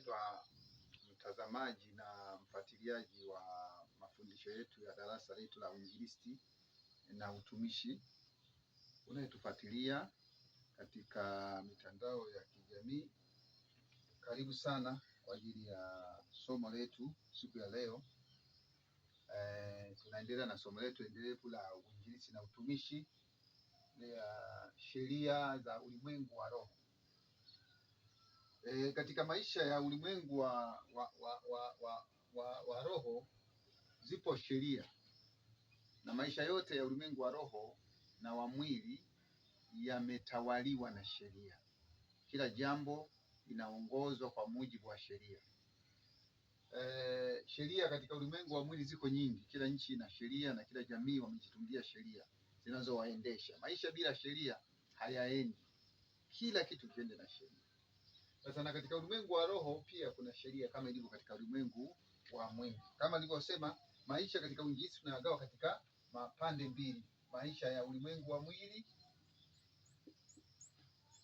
Mpendwa mtazamaji na mfuatiliaji wa mafundisho yetu ya darasa letu la uinjilisti na utumishi, unayetufuatilia katika mitandao ya kijamii, karibu sana kwa ajili ya somo letu siku ya leo. Tunaendelea na somo letu endelevu la uinjilisti na utumishi ya sheria za ulimwengu wa roho. Katika maisha ya ulimwengu wa roho zipo sheria, na maisha yote ya ulimwengu wa roho na wa mwili yametawaliwa na sheria. Kila jambo linaongozwa kwa mujibu wa sheria. Sheria katika ulimwengu wa mwili ziko nyingi. Kila nchi ina sheria na kila jamii wamejitungia sheria zinazowaendesha. Maisha bila sheria hayaendi. Kila kitu kiende na sheria. Sasa na katika ulimwengu wa roho pia kuna sheria kama ilivyo katika ulimwengu wa mwili. Kama nilivyosema, maisha katika uinjilisti tunayagawa katika mapande mbili: maisha ya ulimwengu wa mwili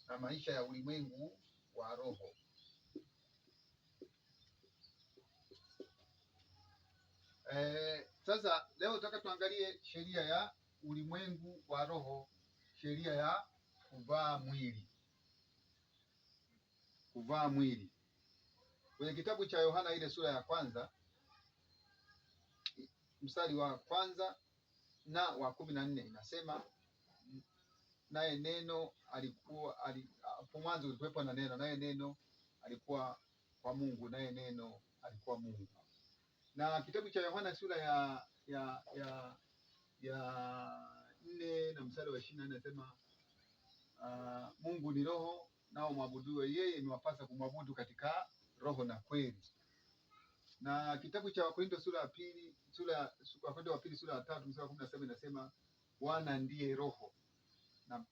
na maisha ya ulimwengu wa roho. Sasa leo tutaka tuangalie sheria ya ulimwengu wa roho, sheria ya kuvaa mwili. Kuvaa mwili. Kwenye kitabu cha Yohana ile sura ya kwanza mstari wa kwanza na wa 14 inasema, naye neno alikuwa hapo mwanzo kulikuwepo na neno, naye neno alikuwa kwa Mungu, naye neno alikuwa Mungu. Na kitabu cha Yohana sura ya 4 na mstari wa 24 inasema, Mungu ni roho, nao mwabuduwe yeye imewapasa kumwabudu katika roho na kweli. Na kitabu cha Wakorintho sura ya pili sura ya 3 mstari wa 17 inasema, Bwana ndiye roho, na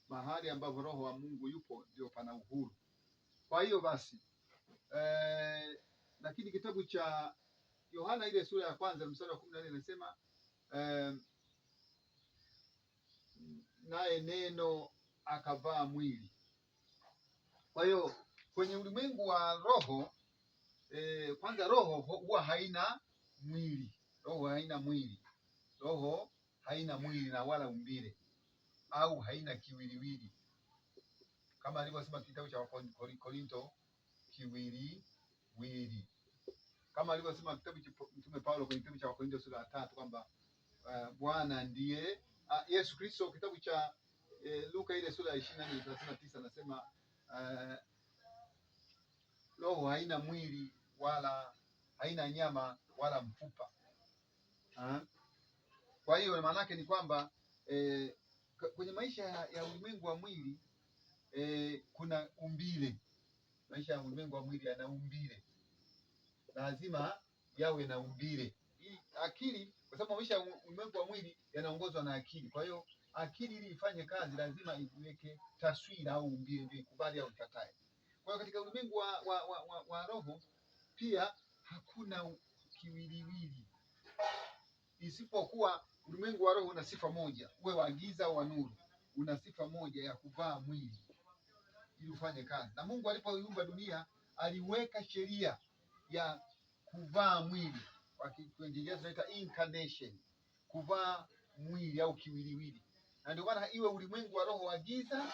mahali ambapo roho wa Mungu yupo ndio pana uhuru. Kwa hiyo basi lakini kitabu cha Yohana ile sura ya kwanza mstari wa 14 inasema, naye neno akavaa mwili. Kwa hiyo kwenye ulimwengu wa roho, kwanza roho huwa haina mwili. Roho haina mwili. Roho haina mwili na wala umbile, au haina kiwiliwili, kama alivyosema kitabu cha Korinto, kiwiliwili, kama alivyosema kitabu cha Mtume Paulo kwenye kitabu cha Korinto sura ya 3 kwamba Bwana ndiye Yesu Kristo. Kitabu cha Luka ile sura ya 24:39 anasema, roho haina mwili wala haina nyama wala mfupa. Kwa hiyo maana yake ni kwamba kwenye maisha ya ulimwengu wa mwili kuna umbile. Maisha ya ulimwengu wa mwili yana umbile, lazima yawe na umbile. Akili, kwa sababu maisha ya ulimwengu wa mwili yanaongozwa na akili. Kwa hiyo akili ili ifanye kazi lazima iweke taswira au umbile, ndio ikubali au ikatae. Kwa hiyo katika ulimwengu wa roho pia hakuna kiwiliwili, isipokuwa ulimwengu wa roho una sifa moja, uwe wa giza au wa nuru, una sifa moja ya kuvaa mwili ili ufanye kazi. Na Mungu alipoiumba dunia aliweka sheria ya kuvaa mwili, kwa Kiingereza tunaita incarnation, kuvaa mwili au kiwiliwili. Na ndio maana iwe ulimwengu wa roho wa giza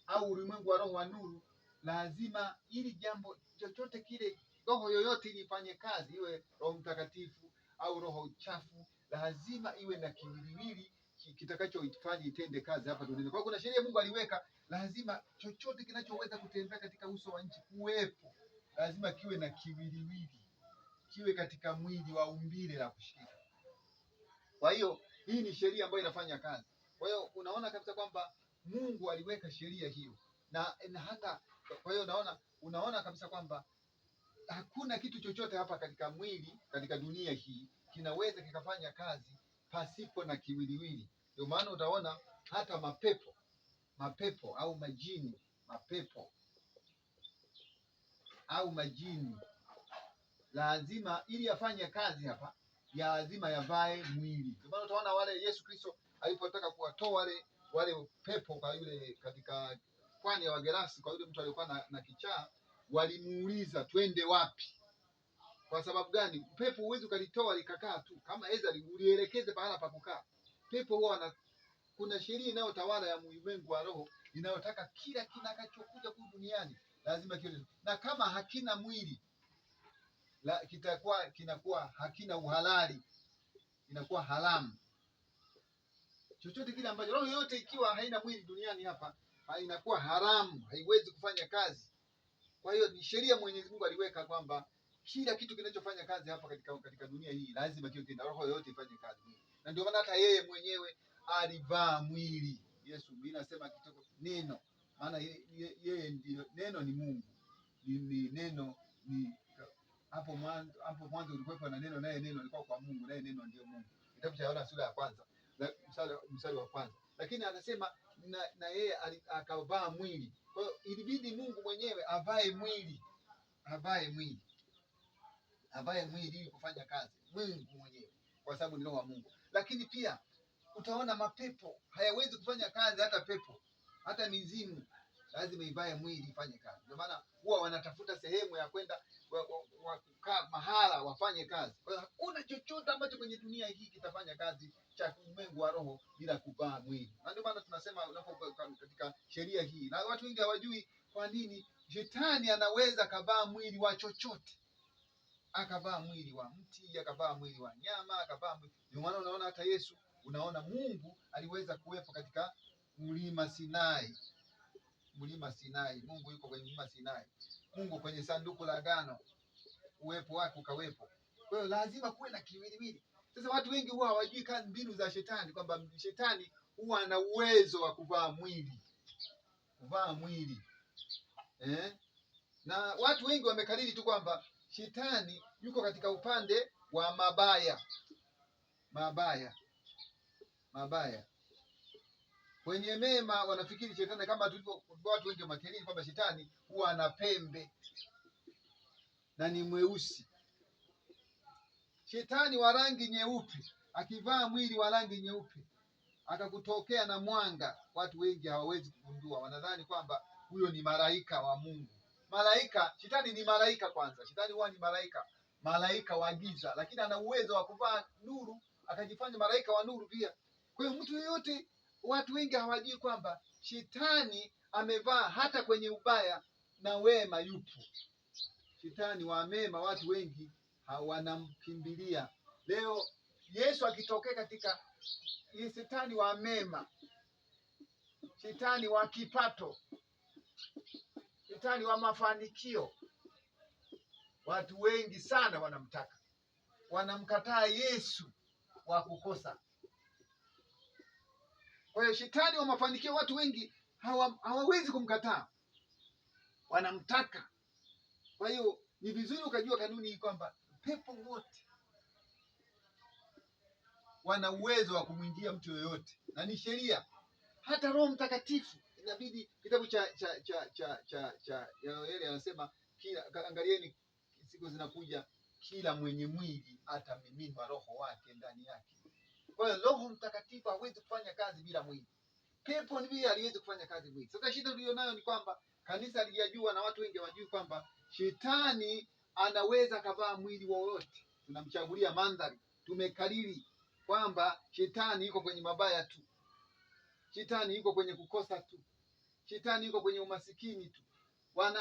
au ulimwengu wa roho wa nuru, lazima ili jambo chochote kile, roho yoyote ili ifanye kazi, iwe Roho Mtakatifu au roho chafu, lazima iwe na kiwiliwili kitakachoifanya itende kazi hapa duniani. Kwa hiyo kuna sheria Mungu aliweka, lazima chochote kinachoweza kutembea katika uso wa nchi kuwepo, lazima kiwe na kiwiliwili, kiwe katika mwili wa umbile la kushika. Kwa hiyo hii ni sheria ambayo inafanya kazi. Kwa hiyo unaona kabisa kwamba Mungu aliweka sheria hiyo, na hata kwa hiyo unaona kabisa kwamba hakuna kitu chochote hapa katika mwili, katika dunia hii, kinaweza kikafanya kazi pasipo na kiwiliwili. Ndio maana utaona hata mapepo au majini, lazima ili yafanye kazi hapa, ya lazima yavae mwili. Ndio maana utaona wale Yesu Kristo alipotaka kuwatoa wale pepo kwa yule katika pwani ya Wagerasi, kwa yule mtu aliyekuwa na kichaa, walimuuliza twende wapi? Kwa sababu gani? Pepo huwezi ukalitoa likakaa tu, kama eza ulielekeze pahala pa kukaa. Pepo huwa kuna sheria inayotawala ya ulimwengu wa roho inayotaka kila kinakachokuja huku duniani lazima kiwe, na kama hakina mwili kinakuwa hakina uhalali, inakuwa haramu. Chochote kile ambacho roho yote ikiwa haina mwili duniani hapa inakuwa haramu, haiwezi kufanya kazi. Kwa hiyo ni sheria Mwenyezi Mungu aliweka kwamba kila kitu kinachofanya kazi hapa katika dunia hii lazima kiwe kina roho yote ifanye kazi. Na ndio maana hata yeye mwenyewe alivaa mwili. Yesu inasema kitoko neno, maana yeye ndio neno, ni Mungu. Ni neno, ni hapo mwanzo ulikuwa na neno, naye neno alikuwa kwa Mungu, naye neno ndio Mungu. Kitabu cha Yohana sura ya kwanza mstari wa kwanza. Lakini anasema na yeye akavaa mwili. Kwa hiyo ilibidi Mungu mwenyewe avae mwili ili kufanya kazi, Mungu mwenyewe, kwa sababu ni roho wa Mungu. Lakini pia utaona mapepo hayawezi kufanya kazi, hata mizimu lazima ivae mwili ifanye kazi. Ndio maana huwa wanatafuta sehemu ya kwenda kukaa mahala wafanye kazi. Kwa hiyo hakuna chochote ambacho kwenye dunia hii kitafanya kazi cha ulimwengu wa roho bila kuvaa mwili. Na ndio maana tunasema katika sheria hii, na watu wengi hawajui kwa nini shetani anaweza kavaa mwili wa chochote, akavaa mwili wa mti, akavaa mwili wa nyama, akavaa mwili. Ndio maana unaona hata Yesu, unaona Mungu aliweza kuwepo katika mlima Sinai. Mungu yuko kwenye mlima Sinai. Mungu kwenye sanduku la agano, uwepo wake ukawepo. Kwa hiyo lazima kuwe na kiwiliwili. Sasa watu wengi huwa hawajui mbinu za shetani, kwamba shetani huwa ana uwezo wa kuvaa mwili. Na watu wengi wamekariri tu kwamba shetani yuko katika upande wa mabaya. Kwenye mema wanafikiri shetani, kama tulivyo watu wengi wamekariri kwamba shetani huwa ana pembe na ni mweusi. Shetani wa rangi nyeupe akivaa mwili wa rangi nyeupe akakutokea na mwanga, watu wengi hawawezi kugundua, wanadhani kwamba huyo ni malaika wa Mungu. Shetani ni malaika kwanza. Shetani huwa ni malaika wa giza, lakini ana uwezo wa kuvaa nuru akajifanya malaika wa nuru pia. Kwa hiyo mtu yeyote, watu wengi hawajui kwamba shetani amevaa hata kwenye ubaya na wema yupo. Shetani wa mema watu wengi hawanamkimbilia. Leo Yesu akitokea katika shetani wa mema, shetani wa kipato, shetani wa mafanikio, watu wengi sana wanamtaka, wanamkataa Yesu wa kukosa. Kwa hiyo shetani wa mafanikio watu wengi hawawezi kumkataa, wanamtaka. Kwa hiyo ni vizuri ukajua kanuni hii kwamba pepo wote wana uwezo wa kumwingia mtu yoyote, na ni sheria. Hata Roho Mtakatifu inabidi, kitabu cha Yoeli anasema, angalieni siku zinakuja, kila mwenye mwili atamiminwa roho wake ndani yake. Kwa hiyo Roho Mtakatifu hawezi kufanya kazi bila mwili. Pepo ndiye aliwezi kufanya kazi mwili. Sasa shida tulionayo ni kwamba kanisa halijajua, na watu wengi hawajui kwamba shetani anaweza kavaa mwili wowote. Tunamchagulia mandhari, tumekariri kwamba shetani yuko kwenye mabaya tu, shetani yuko kwenye kukosa tu, shetani yuko kwenye umasikini tu.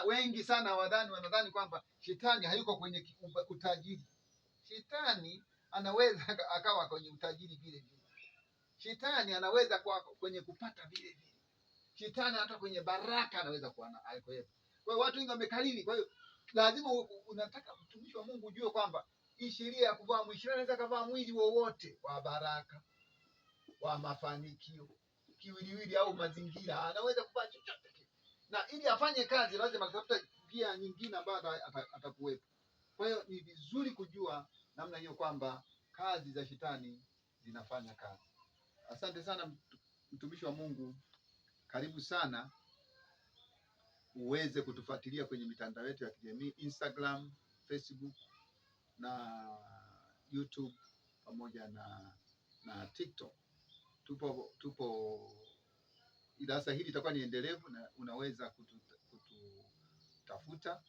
Wengi sana wanadhani kwamba shetani hayuko kwenye utajiri. Shetani anaweza akawa kwenye utajiri vile vile. Shetani anaweza kuwa kwenye kupata vile vile. Shetani hata kwenye baraka anaweza kuwa na alikoepo. Kwa hiyo watu wengi wamekariri. Kwa hiyo lazima unataka mtumishi wa Mungu ujue kwamba hii sheria ya kuvaa mwili, anaweza kuvaa mwili wowote wa baraka, wa mafanikio, kiwiliwili au mazingira, anaweza kuvaa chochote kile. Na ili afanye kazi lazima atafuta njia nyingine ambayo atakuwepo. Kwa hiyo ni vizuri kujua namna hiyo kwamba kazi za shetani zinafanya kazi. Asante sana mtumishi wa Mungu. Karibu sana uweze kutufuatilia kwenye mitandao yetu ya kijamii, Instagram, Facebook na YouTube pamoja na TikTok. Tupo darasa hili litakuwa ni endelevu, na unaweza kututafuta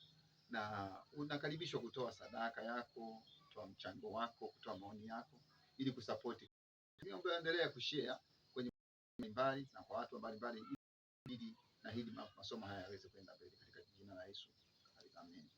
na unakaribishwa kutoa sadaka yako, kutoa mchango wako, kutoa maoni yako ili kusapoti. Niombe endelea kushare kwenye mbali na kwa watu mbalimbali ili na hili masomo haya yaweze kwenda mbele katika jina la Yesu. Amen.